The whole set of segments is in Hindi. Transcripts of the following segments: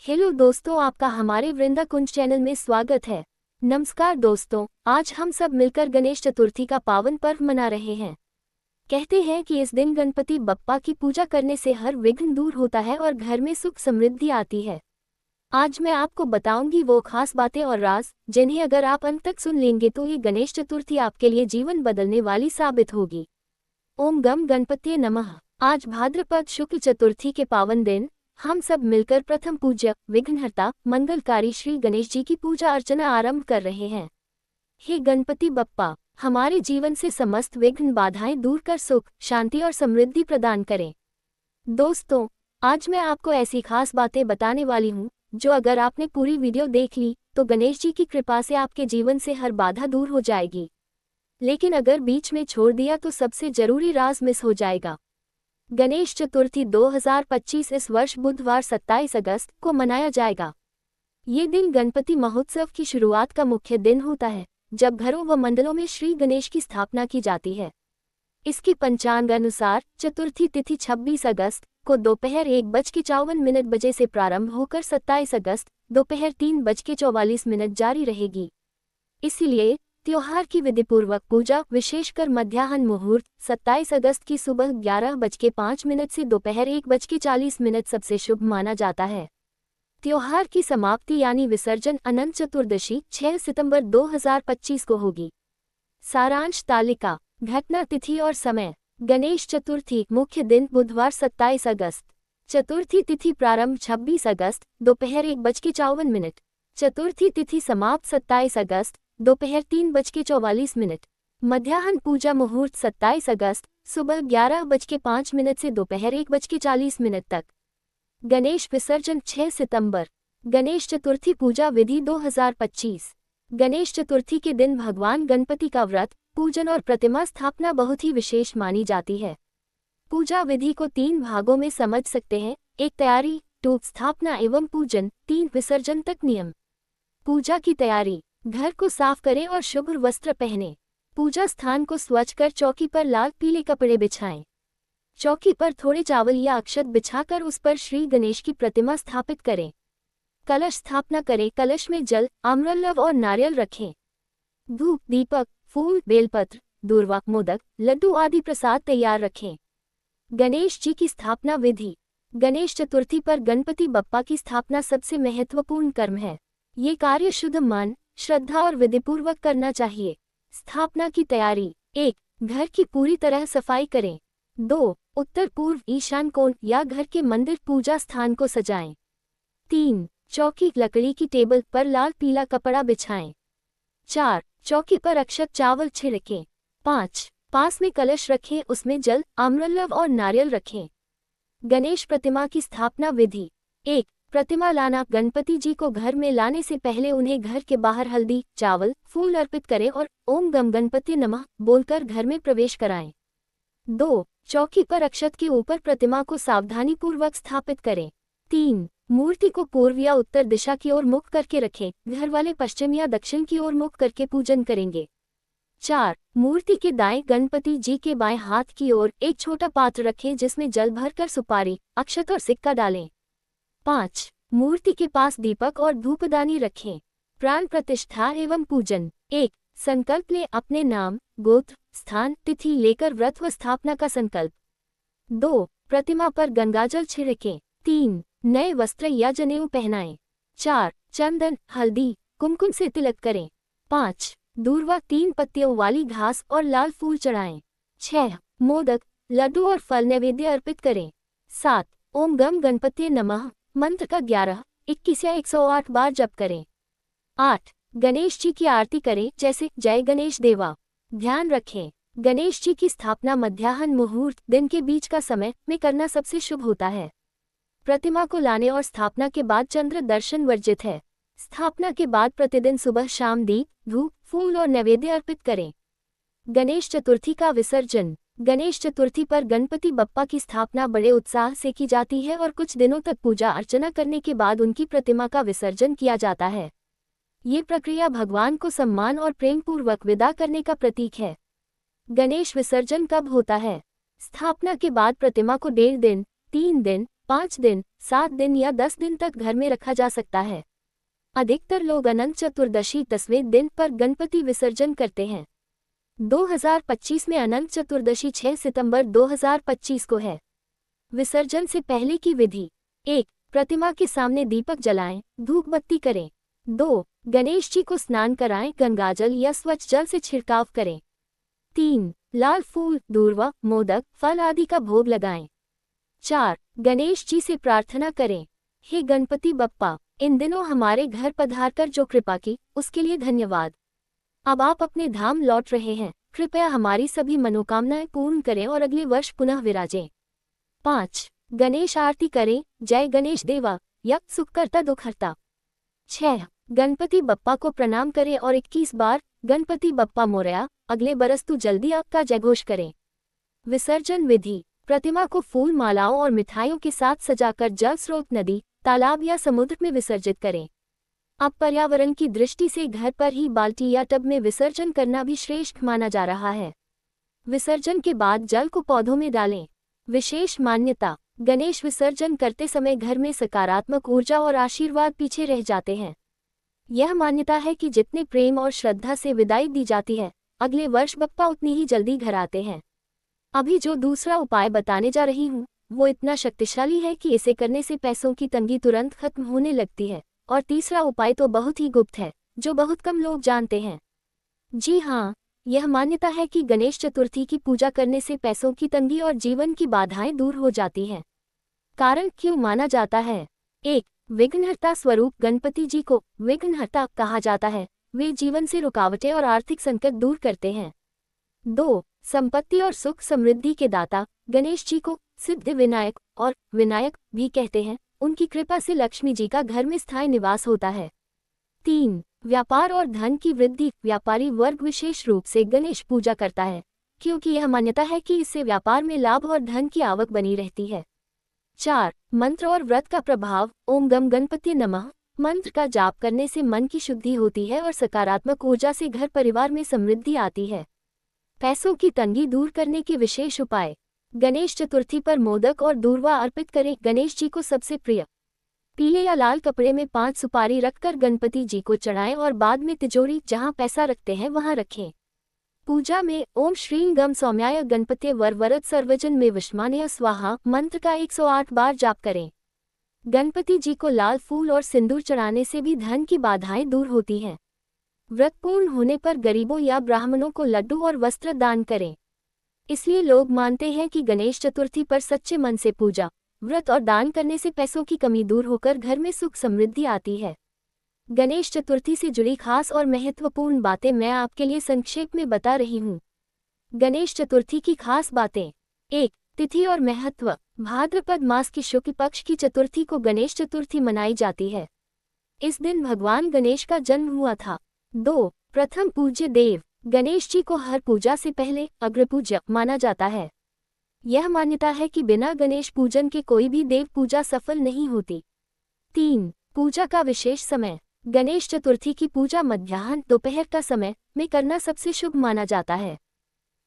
हेलो दोस्तों, आपका हमारे वृंदा कुंज चैनल में स्वागत है। नमस्कार दोस्तों, आज हम सब मिलकर गणेश चतुर्थी का पावन पर्व मना रहे हैं। कहते हैं कि इस दिन गणपति बप्पा की पूजा करने से हर विघ्न दूर होता है और घर में सुख समृद्धि आती है। आज मैं आपको बताऊंगी वो खास बातें और राज जिन्हें अगर आप अंत तक सुन लेंगे तो ये गणेश चतुर्थी आपके लिए जीवन बदलने वाली साबित होगी। ओम गम गणपतिये नमः। आज भाद्रपद शुक्ल चतुर्थी के पावन दिन हम सब मिलकर प्रथम पूज्य विघ्नहर्ता मंगलकारी श्री गणेश जी की पूजा अर्चना आरंभ कर रहे हैं। हे गणपति बप्पा, हमारे जीवन से समस्त विघ्न बाधाएं दूर कर सुख, शांति और समृद्धि प्रदान करें। दोस्तों, आज मैं आपको ऐसी खास बातें बताने वाली हूँ जो अगर आपने पूरी वीडियो देख ली तो गणेश जी की कृपा से आपके जीवन से हर बाधा दूर हो जाएगी। लेकिन अगर बीच में छोड़ दिया तो सबसे जरूरी राज मिस हो जाएगा। गणेश चतुर्थी 2025 इस वर्ष बुधवार 27 अगस्त को मनाया जाएगा। ये दिन गणपति महोत्सव की शुरुआत का मुख्य दिन होता है, जब घरों व मंडलों में श्री गणेश की स्थापना की जाती है। इसकी पंचांग अनुसार चतुर्थी तिथि 26 अगस्त को दोपहर 1:54 बजे से प्रारंभ होकर 27 अगस्त दोपहर 3:44 जारी रहेगी। इसीलिए त्योहार की विधिपूर्वक पूजा विशेषकर मध्याह्न मुहूर्त 27 अगस्त की सुबह 11:05 से दोपहर 1:40 सबसे शुभ माना जाता है। त्योहार की समाप्ति यानी विसर्जन अनंत चतुर्दशी 6 सितंबर 2025 को होगी। सारांश तालिका, घटना, तिथि और समय। गणेश चतुर्थी मुख्य दिन बुधवार 27 अगस्त। चतुर्थी तिथि प्रारंभ 26 अगस्त दोपहर 1:54। चतुर्थी तिथि समाप्त 27 अगस्त दोपहर 3:44। मध्याह्न पूजा मुहूर्त 27 अगस्त सुबह 11:05 से दोपहर 1:40 तक। गणेश विसर्जन 6 सितंबर। गणेश चतुर्थी पूजा विधि 2025। गणेश चतुर्थी के दिन भगवान गणपति का व्रत, पूजन और प्रतिमा स्थापना बहुत ही विशेष मानी जाती है। पूजा विधि को 3 भागों में समझ सकते हैं। 1 तैयारी, 2 स्थापना एवं पूजन, 3 विसर्जन तक नियम। पूजा की तैयारी, घर को साफ करें और शुभ्र वस्त्र पहनें। पूजा स्थान को स्वच्छ कर चौकी पर लाल पीले कपड़े बिछाएं। चौकी पर थोड़े चावल या अक्षत बिछाकर उस पर श्री गणेश की प्रतिमा स्थापित करें। कलश स्थापना करें। कलश में जल, आम्रलव और नारियल रखें। धूप, दीपक, फूल, बेलपत्र, दूर्वा, मोदक, लड्डू आदि प्रसाद तैयार रखें। गणेश जी की स्थापना विधि। गणेश चतुर्थी पर गणपति बप्पा की स्थापना सबसे महत्वपूर्ण कर्म है। ये कार्य शुद्ध मन, श्रद्धा और विधिपूर्वक करना चाहिए। स्थापना की तैयारी। 1 घर की पूरी तरह सफाई करें। 2 उत्तर पूर्व ईशान कोण या घर के मंदिर पूजा स्थान को सजाएं। 3 चौकी, लकड़ी की टेबल पर लाल पीला कपड़ा बिछाएं। 4 चौकी पर अक्षत चावल छिड़कें। 5 पास में कलश रखें, उसमें जल, आम्रलव और नारियल रखें। गणेश प्रतिमा की स्थापना विधि। 1 प्रतिमा लाना। गणपति जी को घर में लाने से पहले उन्हें घर के बाहर हल्दी, चावल, फूल अर्पित करें और ओम गम गणपतिये नमः बोलकर घर में प्रवेश कराएं। 2 चौकी पर अक्षत के ऊपर प्रतिमा को सावधानीपूर्वक स्थापित करें। 3 मूर्ति को पूर्व या उत्तर दिशा की ओर मुख करके रखें। घर वाले पश्चिम या दक्षिण की ओर मुख करके पूजन करेंगे। 4 मूर्ति के दाएं गणपति जी के बाएं हाथ की ओर एक छोटा पात्र रखें जिसमें जल भरकर सुपारी, अक्षत और सिक्का डालें। 5 मूर्ति के पास दीपक और धूपदानी रखें। प्राण प्रतिष्ठा एवं पूजन। 1 संकल्प लें। अपने नाम, गोत्र, स्थान, तिथि लेकर व्रत व स्थापना का संकल्प। 2 प्रतिमा पर गंगाजल छिड़कें। 3 नए वस्त्र या जनेऊ पहनाएं। 4 चंदन, हल्दी, कुमकुम से तिलक करें। 5 दूर्वा 3 पत्तियों वाली घास और लाल फूल चढ़ाएं। 6 मोदक, लड्डू और फल नैवेद्य अर्पित करें। 7 ओम गम गणपतिये नमः मंत्र का 11, 21 या 108 बार जप करें। 8 गणेश जी की आरती करें, जैसे जय गणेश देवा। ध्यान रखें, गणेश जी की स्थापना मध्याह्न मुहूर्त दिन के बीच का समय में करना सबसे शुभ होता है। प्रतिमा को लाने और स्थापना के बाद चंद्र दर्शन वर्जित है। स्थापना के बाद प्रतिदिन सुबह शाम दीप, धूप, फूल और नैवेद्य अर्पित करें। गणेश चतुर्थी का विसर्जन। गणेश चतुर्थी पर गणपति बप्पा की स्थापना बड़े उत्साह से की जाती है और कुछ दिनों तक पूजा अर्चना करने के बाद उनकी प्रतिमा का विसर्जन किया जाता है। ये प्रक्रिया भगवान को सम्मान और प्रेम पूर्वक विदा करने का प्रतीक है। गणेश विसर्जन कब होता है? स्थापना के बाद प्रतिमा को 1.5 दिन, 3 दिन, 5 दिन, 7 दिन या 10 दिन तक घर में रखा जा सकता है। अधिकतर लोग अनंत चतुर्दशी 10वें दिन पर गणपति विसर्जन करते हैं। 2025 में अनंत चतुर्दशी 6 सितंबर 2025 को है। विसर्जन से पहले की विधि: 1. प्रतिमा के सामने दीपक जलाएं, धूप बत्ती करें। 2. गणेश जी को स्नान कराएं, गंगाजल या स्वच्छ जल से छिड़काव करें। 3. लाल फूल, दूर्वा, मोदक, फल आदि का भोग लगाएं। 4. गणेश जी से प्रार्थना करें, हे गणपति बप्पा, इन दिनों हमारे घर पधारकर जो कृपा की, उसके लिए धन्यवाद। अब आप अपने धाम लौट रहे हैं, कृपया हमारी सभी मनोकामनाएं पूर्ण करें और अगले वर्ष पुनः विराजें। 5. गणेश आरती करें, जय गणेश देवा, यज्ञ सुख करता दुख हरता। 6. गणपति बप्पा को प्रणाम करें और 21 बार गणपति बप्पा मोरया, अगले बरस तू जल्दी आपका जयघोष करें। विसर्जन विधि: प्रतिमा को फूल मालाओं और मिठाइयों के साथ सजाकर जल स्रोत, नदी, तालाब या समुद्र में विसर्जित करें। अब पर्यावरण की दृष्टि से घर पर ही बाल्टी या टब में विसर्जन करना भी श्रेष्ठ माना जा रहा है। विसर्जन के बाद जल को पौधों में डालें। विशेष मान्यता: गणेश विसर्जन करते समय घर में सकारात्मक ऊर्जा और आशीर्वाद पीछे रह जाते हैं। यह मान्यता है कि जितने प्रेम और श्रद्धा से विदाई दी जाती है, अगले वर्ष बप्पा उतनी ही जल्दी घर आते हैं। अभी जो दूसरा उपाय बताने जा रही हूँ, वो इतना शक्तिशाली है कि इसे करने से पैसों की तंगी तुरंत खत्म होने लगती है। और तीसरा उपाय तो बहुत ही गुप्त है, जो बहुत कम लोग जानते हैं। जी हाँ, यह मान्यता है कि गणेश चतुर्थी की पूजा करने से पैसों की तंगी और जीवन की बाधाएं दूर हो जाती हैं। कारण क्यों माना जाता है? 1. विघ्नहर्ता स्वरूप गणपति जी को विघ्नहर्ता कहा जाता है। वे जीवन से रुकावटें और आर्थिक संकट दूर करते हैं। 2. संपत्ति और सुख समृद्धि के दाता गणेश जी को सिद्धि विनायक और विनायक भी कहते हैं। उनकी कृपा से लक्ष्मी जी का घर में स्थायी निवास होता है। 3. व्यापार और धन की वृद्धि व्यापारी वर्ग विशेष रूप से गणेश पूजा करता है, क्योंकि यह मान्यता है कि इससे व्यापार में लाभ और धन की आवक बनी रहती है। 4. मंत्र और व्रत का प्रभाव ओम गम गणपति नमः मंत्र का जाप करने से मन की शुद्धि होती है और सकारात्मक ऊर्जा से घर परिवार में समृद्धि आती है। पैसों की तंगी दूर करने के विशेष उपाय: गणेश चतुर्थी पर मोदक और दूर्वा अर्पित करें। गणेश जी को सबसे प्रिय पीले या लाल कपड़े में 5 सुपारी रखकर गणपति जी को चढ़ाएं और बाद में तिजोरी जहां पैसा रखते हैं वहां रखें। पूजा में ओम श्रीं गम सौम्याय गणपते वरवरद सर्वजन में विष्मानय स्वाहा मंत्र का 108 बार जाप करें। गणपति जी को लाल फूल और सिंदूर चढ़ाने से भी धन की बाधाएं दूर होती हैं। व्रत पूर्ण होने पर गरीबों या ब्राह्मणों को लड्डू और वस्त्र दान करें। इसलिए लोग मानते हैं कि गणेश चतुर्थी पर सच्चे मन से पूजा, व्रत और दान करने से पैसों की कमी दूर होकर घर में सुख समृद्धि आती है। गणेश चतुर्थी से जुड़ी खास और महत्वपूर्ण बातें मैं आपके लिए संक्षेप में बता रही हूँ। गणेश चतुर्थी की खास बातें: 1. तिथि और महत्व: भाद्रपद मास की शुक्ल पक्ष की चतुर्थी को गणेश चतुर्थी मनाई जाती है। इस दिन भगवान गणेश का जन्म हुआ था। 2. प्रथम पूज्य देव: गणेश जी को हर पूजा से पहले अग्रपूज्य माना जाता है। यह मान्यता है कि बिना गणेश पूजन के कोई भी देव पूजा सफल नहीं होती। 3. पूजा का विशेष समय: गणेश चतुर्थी की पूजा मध्याह्न दोपहर का समय में करना सबसे शुभ माना जाता है।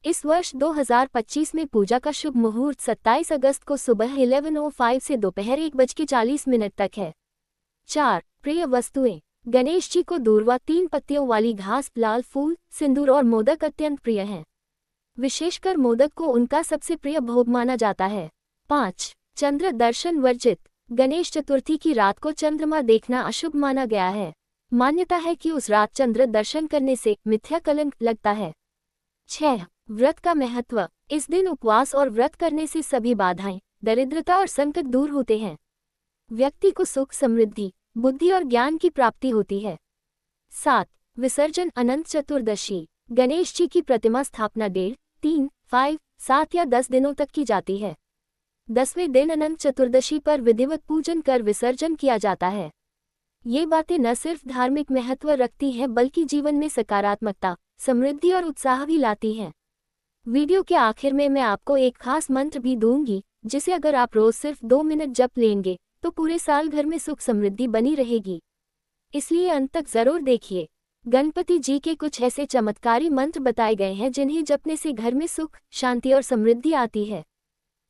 इस वर्ष 2025 में पूजा का शुभ मुहूर्त 27 अगस्त को सुबह 11:05 से दोपहर 1:40 तक है। 4. प्रिय वस्तुएं: गणेश जी को दूर्वा 3 पत्तियों वाली घास, लाल फूल, सिंदूर और मोदक अत्यंत प्रिय हैं। विशेषकर मोदक को उनका सबसे प्रिय भोग माना जाता है। 5. चंद्र दर्शन वर्जित: गणेश चतुर्थी की रात को चंद्रमा देखना अशुभ माना गया है। मान्यता है कि उस रात चंद्र दर्शन करने से मिथ्या कलंक लगता है। 6. व्रत का महत्व: इस दिन उपवास और व्रत करने से सभी बाधाएं, दरिद्रता और संकट दूर होते हैं। व्यक्ति को सुख समृद्धि, बुद्धि और ज्ञान की प्राप्ति होती है। 7. विसर्जन अनंत चतुर्दशी: गणेश जी की प्रतिमा स्थापना 1.5, 3, 5, 7 या 10 दिनों तक की जाती है। 10वें दिन अनंत चतुर्दशी पर विधिवत पूजन कर विसर्जन किया जाता है। ये बातें न सिर्फ धार्मिक महत्व रखती हैं बल्कि जीवन में सकारात्मकता, समृद्धि और उत्साह भी लाती हैं। वीडियो के आखिर में मैं आपको एक खास मंत्र भी दूंगी, जिसे अगर आप रोज सिर्फ 2 मिनट जप लेंगे तो पूरे साल घर में सुख समृद्धि बनी रहेगी। इसलिए अंत तक जरूर देखिए। गणपति जी के कुछ ऐसे चमत्कारी मंत्र बताए गए हैं जिन्हें जपने से घर में सुख, शांति और समृद्धि आती है।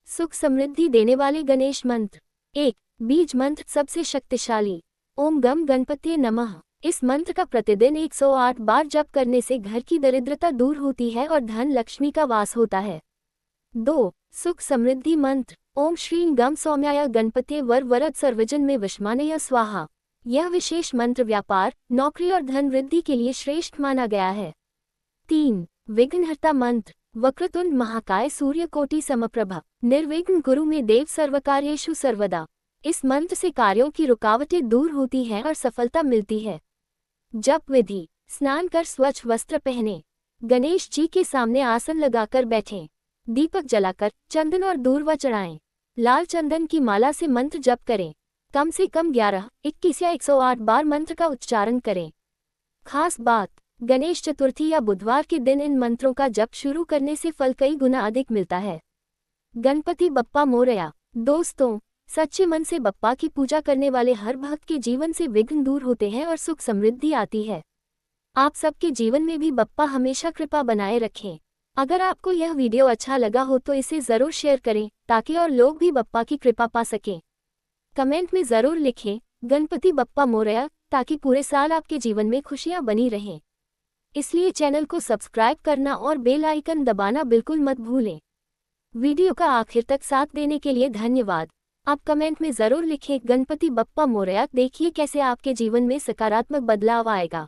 सुख समृद्धि देने वाले गणेश मंत्र: 1. बीज मंत्र सबसे शक्तिशाली। ओम गम गणपतिये नमः। इस मंत्र का प्रतिदिन 108 बार जप करने से घर की दरिद्रता दूर होती है और धन लक्ष्मी का वास होता है। 2. सुख समृद्धि मंत्र। ओम श्रीं गम सौम्याय गणपतिये वर वरद सर्वजन में विषमानय स्वाहा। यह विशेष मंत्र व्यापार, नौकरी और धन वृद्धि के लिए श्रेष्ठ माना गया है। 3. विघ्नहर्ता मंत्र। वक्रतुंड महाकाय सूर्यकोटि समप्रभ निर्विघ्न गुरु में देव सर्वकार्येषु सर्वदा। इस मंत्र से कार्यों की रुकावटें दूर होती हैं और सफलता मिलती है। जप विधि। स्नान कर स्वच्छ वस्त्र पहने, गणेश जी के सामने आसन लगाकर बैठें, दीपक जलाकर चंदन और दूर्वा चढ़ाएं, लाल चंदन की माला से मंत्र जप करें, कम से कम 11, 21 या 108 बार मंत्र का उच्चारण करें। खास बात, गणेश चतुर्थी या बुधवार के दिन इन मंत्रों का जप शुरू करने से फल कई गुना अधिक मिलता है। गणपति बप्पा मोरया। दोस्तों, सच्चे मन से बप्पा की पूजा करने वाले हर भक्त के जीवन से विघ्न दूर होते हैं और सुख समृद्धि आती है। आप सबके जीवन में भी बप्पा हमेशा कृपा बनाए रखें। अगर आपको यह वीडियो अच्छा लगा हो तो इसे जरूर शेयर करें ताकि और लोग भी बप्पा की कृपा पा सकें। कमेंट में जरूर लिखें गणपति बप्पा मोरया, ताकि पूरे साल आपके जीवन में खुशियां बनी रहें। इसलिए चैनल को सब्सक्राइब करना और बेल आइकन दबाना बिल्कुल मत भूलें। वीडियो का आखिर तक साथ देने के लिए धन्यवाद। आप कमेंट में जरूर लिखें गणपति बप्पा मोरया, देखिए कैसे आपके जीवन में सकारात्मक बदलाव आएगा।